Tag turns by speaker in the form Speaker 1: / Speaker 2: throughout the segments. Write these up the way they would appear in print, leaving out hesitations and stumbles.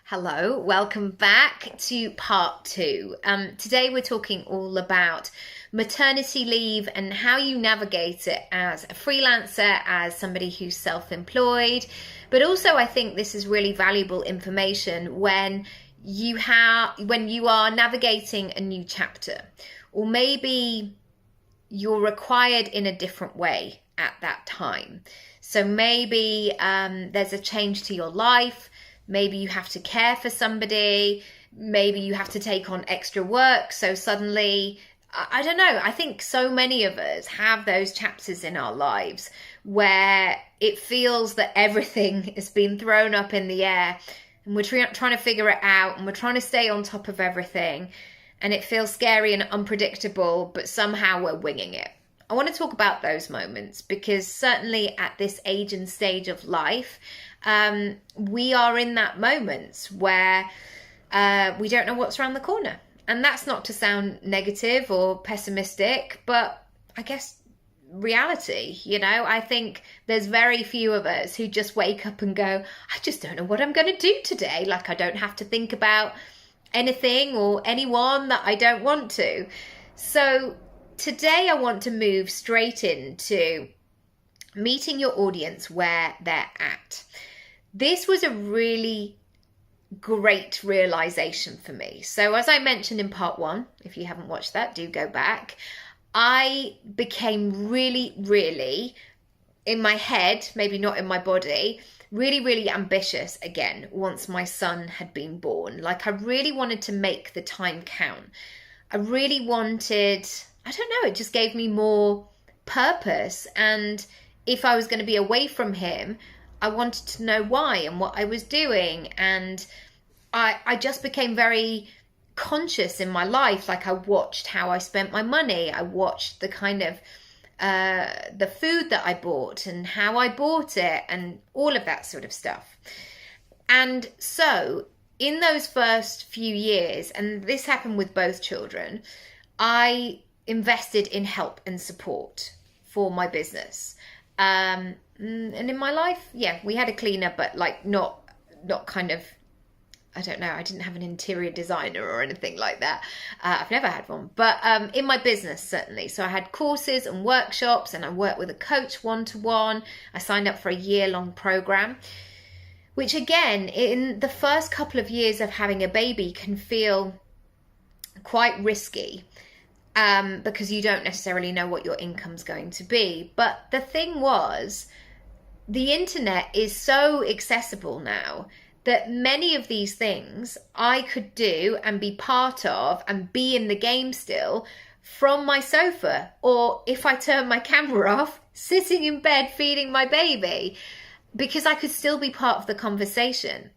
Speaker 1: Hello, welcome back to part two. Today we're talking all about maternity leave and how you navigate it as a freelancer, as somebody who's self-employed. But also I think this is really valuable information when you are navigating a new chapter, or maybe you're required in a different way at that time. So maybe there's a change to your life. Maybe you have to care for somebody. Maybe you have to take on extra work. So suddenly, I don't know, I think so many of us have those chapters in our lives where it feels that everything has been thrown up in the air and we're trying to figure it out and we're trying to stay on top of everything. And it feels scary and unpredictable, but somehow we're winging it. I want to talk about those moments because certainly at this age and stage of life, we are in that moment where we don't know what's around the corner. And that's not to sound negative or pessimistic, but I guess reality, I think there's very few of us who just wake up and go, I just don't know what I'm going to do today. Like I don't have to think about anything or anyone that I don't want to. So today I want to move straight into meeting your audience where they're at. This was a really great realization for me. So as I mentioned in part one, if you haven't watched that, do go back. I became really in my head, maybe not in my body, really ambitious again once my son had been born. Like I really wanted to make the time count. I really wanted, I don't know, it just gave me more purpose. And if I was going to be away from him, I wanted to know why and what I was doing. And I just became very conscious in my life. Like I watched how I spent my money. I watched the kind of the food that I bought and how I bought it and all of that sort of stuff. And so in those first few years, and this happened with both children, I invested in help and support for my business. And in my life, yeah, we had a cleaner, but like not kind of, I don't know, I didn't have an interior designer or anything like that. I've never had one, but in my business, certainly. So I had courses and workshops and I worked with a coach one-to-one. I signed up for a year-long program, which again, in the first couple of years of having a baby can feel quite risky. Because you don't necessarily know what your income's going to be. But the thing was, the internet is so accessible now that many of these things I could do and be part of and be in the game still from my sofa. Or if I turn my camera off, sitting in bed feeding my baby, because I could still be part of the conversation.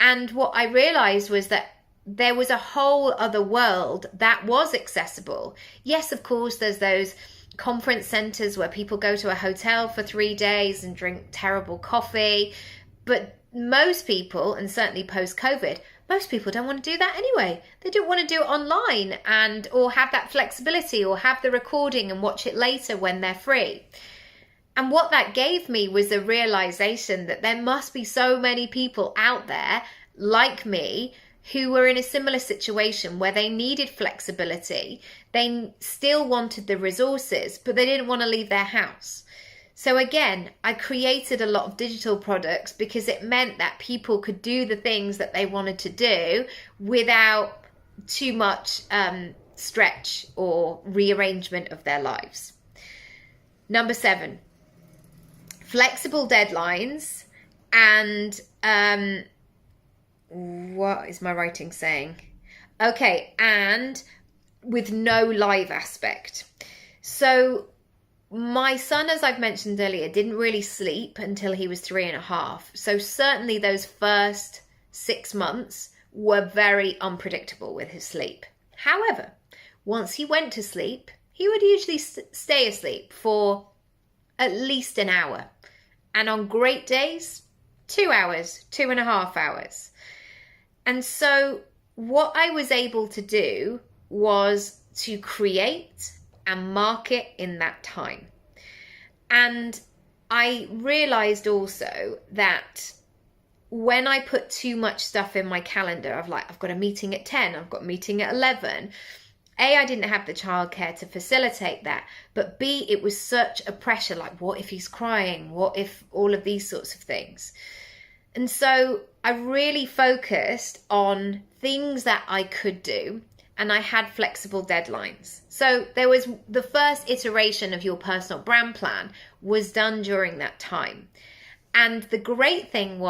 Speaker 1: And what I realized was that there was a whole other world that was accessible. Yes, of course, there's those conference centers where people go to a hotel for 3 days and drink terrible coffee. But most people, and certainly post-COVID, most people don't want to do that anyway. They don't want to do it online or have that flexibility or have the recording and watch it later when they're free. And what that gave me was a realization that there must be so many people out there like me who were in a similar situation where they needed flexibility. They still wanted the resources, but they didn't want to leave their house. So again, I created a lot of digital products because it meant that people could do the things that they wanted to do without too much stretch or rearrangement of their lives. Number 7, flexible deadlines and what is my writing saying? Okay, and with no live aspect. So my son, as I've mentioned earlier, didn't really sleep until he was 3.5. So certainly those first 6 months were very unpredictable with his sleep. However, once he went to sleep, he would usually stay asleep for at least an hour. And on great days, 2 hours, 2.5 hours. And so what I was able to do was to create and market in that time. And I realized also that when I put too much stuff in my calendar of like, I've got a meeting at 10, I've got a meeting at 11, A, I didn't have the childcare to facilitate that, but B, it was such a pressure, like what if he's crying? What if all of these sorts of things? And so I really focused on things that I could do, and I had flexible deadlines. So there was the first iteration of your personal brand plan was done during that time. And the great thing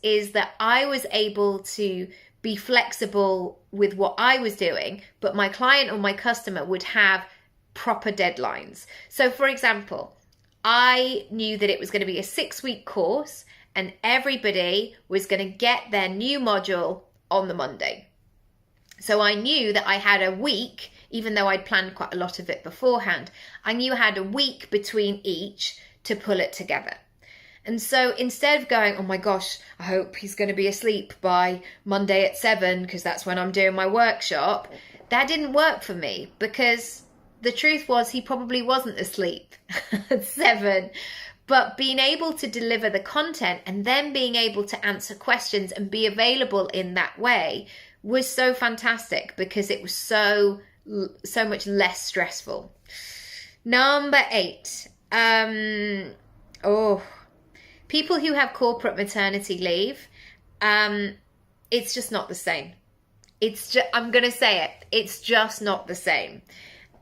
Speaker 1: is that I was able to be flexible with what I was doing, but my client or my customer would have proper deadlines. So for example, I knew that it was going to be a 6-week course and everybody was going to get their new module on the Monday. So I knew that I had a week, even though I'd planned quite a lot of it beforehand, I knew I had a week between each to pull it together. And so instead of going, oh my gosh, I hope he's going to be asleep by Monday at 7 because that's when I'm doing my workshop, that didn't work for me, because the truth was he probably wasn't asleep at 7. But being able to deliver the content and then being able to answer questions and be available in that way was so fantastic, because it was so much less stressful. Number 8. People who have corporate maternity leave, it's just not the same. I'm going to say it. It's just not the same.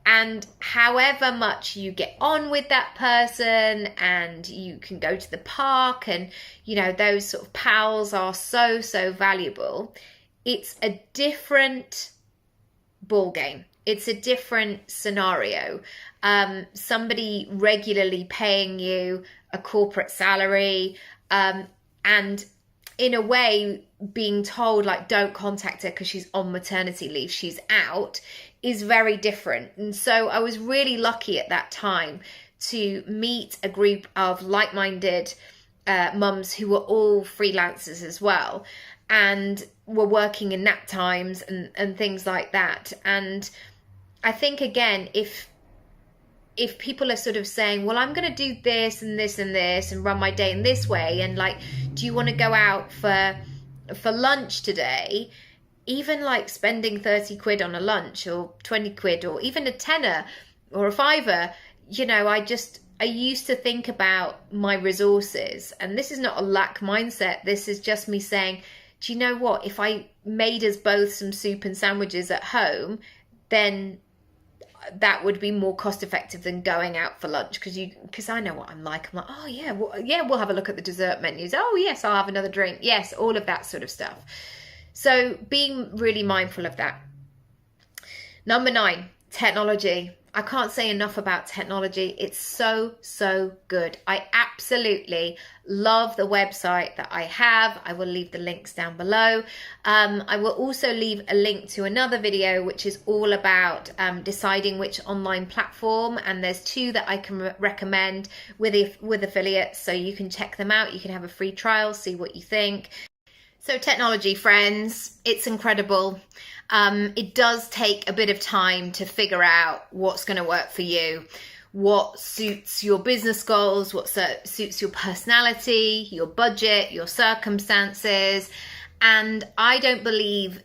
Speaker 1: And however much you get on with that person, and you can go to the park, and, you know, those sort of pals are so, so valuable. It's a different ball game. It's a different scenario. Somebody regularly paying you a corporate salary, and in a way being told like, don't contact her because she's on maternity leave, she's out, is very different. And so I was really lucky at that time to meet a group of like-minded mums who were all freelancers as well, and were working in nap times and things like that. And I think, again, if people are sort of saying, well, I'm going to do this and this and this and run my day in this way, and like, do you want to go out for lunch today? Even like spending 30 quid on a lunch, or 20 quid, or even a tenner or a fiver, you know, I used to think about my resources. And this is not a lack mindset. This is just me saying, do you know what? If I made us both some soup and sandwiches at home, then that would be more cost effective than going out for lunch, because I know what I'm like. I'm like, oh yeah, we'll have a look at the dessert menus. Oh yes, I'll have another drink. Yes, all of that sort of stuff. So being really mindful of that. Number 9, technology. I can't say enough about technology. It's so, so good. I absolutely love the website that I have. I will leave the links down below. I will also leave a link to another video, which is all about deciding which online platform. And there's 2 that I can recommend with affiliates. So you can check them out. You can have a free trial, see what you think. So technology, friends, it's incredible. It does take a bit of time to figure out what's going to work for you, what suits your business goals, what suits your personality, your budget, your circumstances. And I don't believe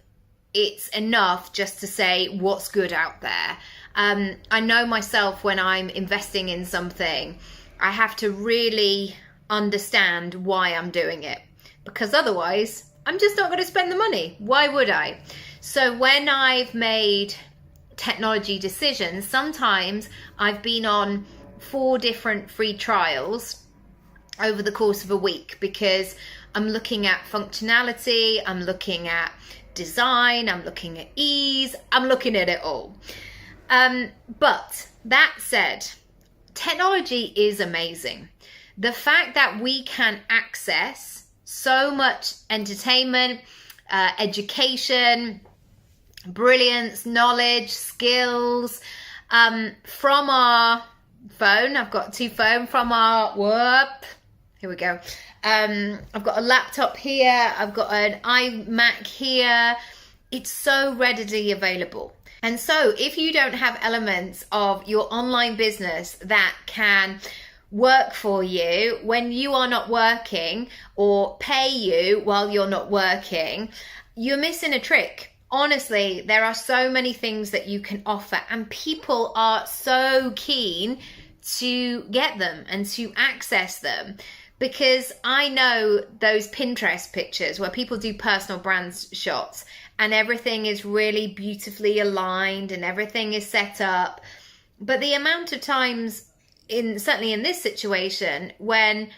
Speaker 1: it's enough just to say what's good out there. I know myself, when I'm investing in something, I have to really understand why I'm doing it, because otherwise I'm just not going to spend the money. Why would I? So when I've made technology decisions, sometimes I've been on 4 different free trials over the course of a week, because I'm looking at functionality, I'm looking at design, I'm looking at ease, I'm looking at it all. But that said, technology is amazing. The fact that we can access so much entertainment, education, brilliance, knowledge, skills from our phone. I've got 2 phones from here we go. I've got a laptop here. I've got an iMac here. It's so readily available. And so if you don't have elements of your online business that can work for you when you are not working, or pay you while you're not working, you're missing a trick. Honestly, there are so many things that you can offer, and people are so keen to get them and to access them. Because I know those Pinterest pictures where people do personal brands shots and everything is really beautifully aligned and everything is set up. But the amount of times, certainly in this situation, when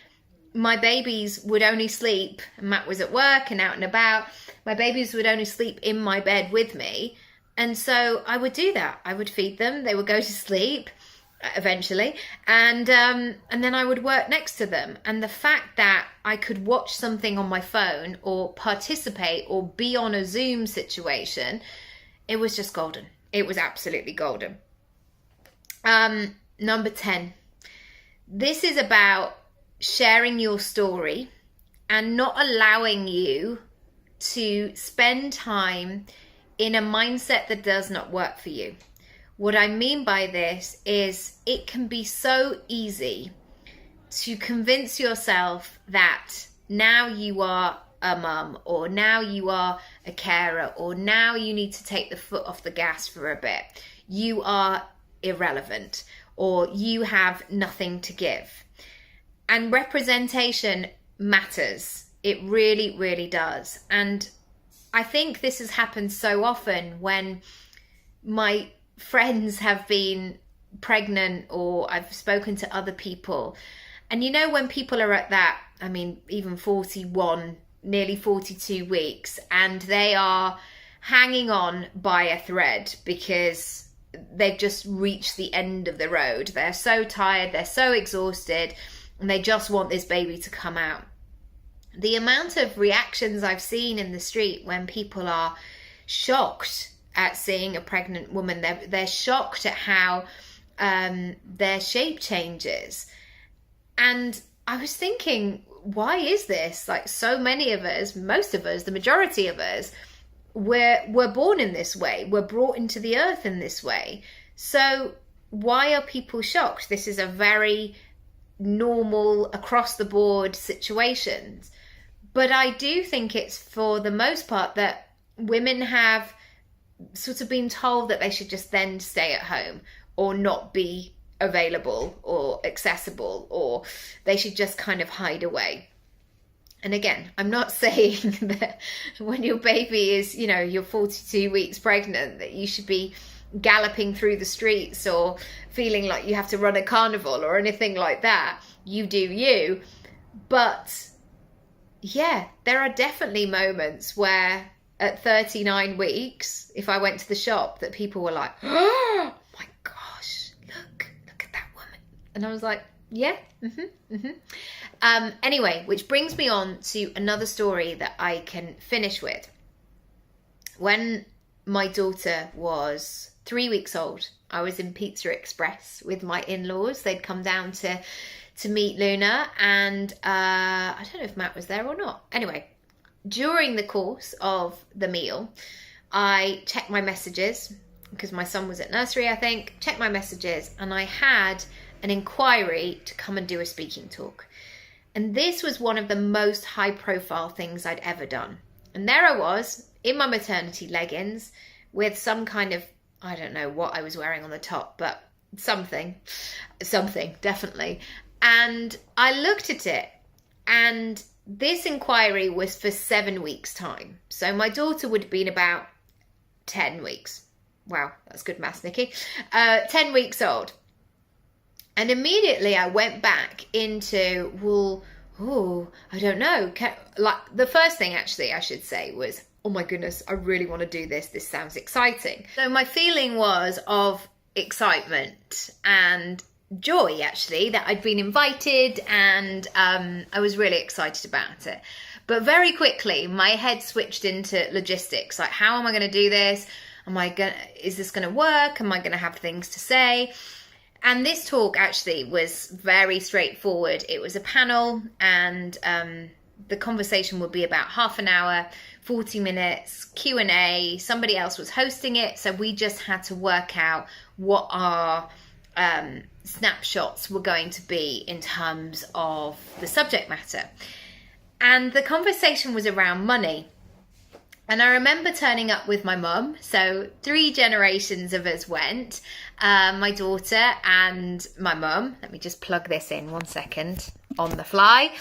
Speaker 1: my babies would only sleep, and Matt was at work and out and about, my babies would only sleep in my bed with me. And so I would do that. I would feed them. They would go to sleep eventually, and then I would work next to them. And the fact that I could watch something on my phone or participate or be on a Zoom situation, it was just golden. It was absolutely golden. Number 10. This is about sharing your story and not allowing you to spend time in a mindset that does not work for you. What I mean by this is it can be so easy to convince yourself that now you are a mum, or now you are a carer, or now you need to take the foot off the gas for a bit. You are irrelevant, or you have nothing to give. And representation matters. It really, really does. And I think this has happened so often when my friends have been pregnant, or I've spoken to other people. And you know, when people are at that, I mean, even 41, nearly 42 weeks, and they are hanging on by a thread because they've just reached the end of the road. They're so tired, they're so exhausted, and they just want this baby to come out. The amount of reactions I've seen in the street when people are shocked at seeing a pregnant woman, they're shocked at how their shape changes. And I was thinking, why is this? Like, so many of us, most of us, the majority of us, we're born in this way. We're brought into the earth in this way. So why are people shocked? This is a very normal, across the board situations. But I do think it's, for the most part, that women have sort of been told that they should just then stay at home or not be available or accessible, or they should just kind of hide away. And again, I'm not saying that when your baby is, you know, you're 42 weeks pregnant, that you should be galloping through the streets or feeling like you have to run a carnival or anything like that. You do you. But yeah, there are definitely moments where at 39 weeks, if I went to the shop, that people were like, oh my gosh, look at that woman. And I was like, yeah, anyway, which brings me on to another story that I can finish with. When my daughter was 3 weeks old, I was in Pizza Express with my in-laws. They'd come down to meet Luna, and I don't know if Matt was there or not. Anyway, during the course of the meal, I checked my messages because my son was at nursery, I think. Checked my messages, and I had an inquiry to come and do a speaking talk. And this was one of the most high profile things I'd ever done. And there I was in my maternity leggings with some kind of, I don't know what I was wearing on the top, but something definitely. And I looked at it, and this inquiry was for 7 weeks' time. So my daughter would have been about 10 weeks. Wow, that's good maths, Nicky. 10 weeks old. And immediately I went back into, I don't know. Like, the first thing actually I should say was, oh my goodness, I really want to do this. This sounds exciting. So my feeling was of excitement and joy, actually, that I'd been invited, and I was really excited about it. But very quickly, my head switched into logistics. Like, how am I going to do this? Is this going to work? Am I going to have things to say? And this talk actually was very straightforward. It was a panel, and the conversation would be about half an hour, 40 minutes, Q&A. Somebody else was hosting it, so we just had to work out what our snapshots were going to be in terms of the subject matter. And the conversation was around money. And I remember turning up with my mum. So 3 generations of us went, my daughter and my mum. Let me just plug this in 1 second on the fly.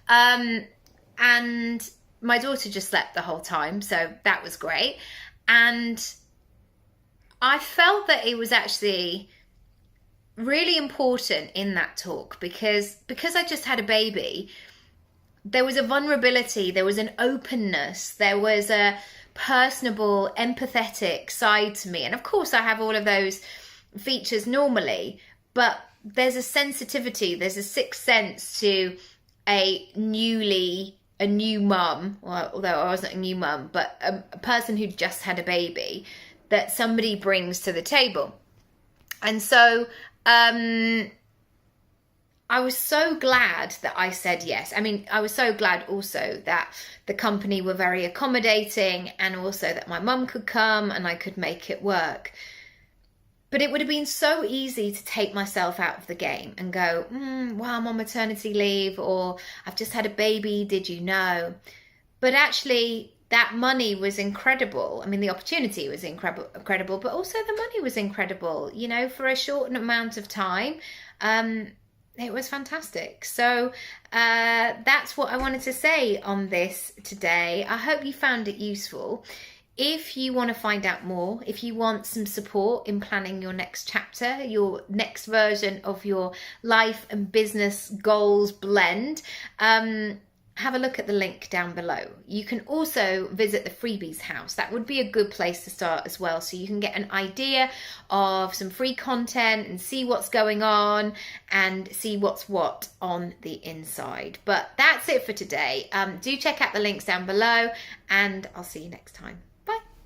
Speaker 1: And my daughter just slept the whole time. So that was great. And I felt that it was actually really important in that talk because I just had a baby. There was a vulnerability, there was an openness, there was a personable, empathetic side to me. And of course, I have all of those features normally, but there's a sensitivity, there's a sixth sense to a new mum, well, although I wasn't a new mum, but a person who just had a baby that somebody brings to the table. And so I was so glad that I said yes. I mean, I was so glad also that the company were very accommodating and also that my mum could come and I could make it work. But it would have been so easy to take myself out of the game and go, well, I'm on maternity leave, or I've just had a baby, did you know? But actually, that money was incredible. I mean, the opportunity was incredible, but also the money was incredible, you know, for a short amount of time. It was fantastic. So that's what I wanted to say on this today. I hope you found it useful. If you want to find out more, if you want some support in planning your next chapter, your next version of your life and business goals blend, have a look at the link down below. You can also visit the freebies house. That would be a good place to start as well, so you can get an idea of some free content and see what's going on and see what's what on the inside. But that's it for today. Do check out the links down below, and I'll see you next time.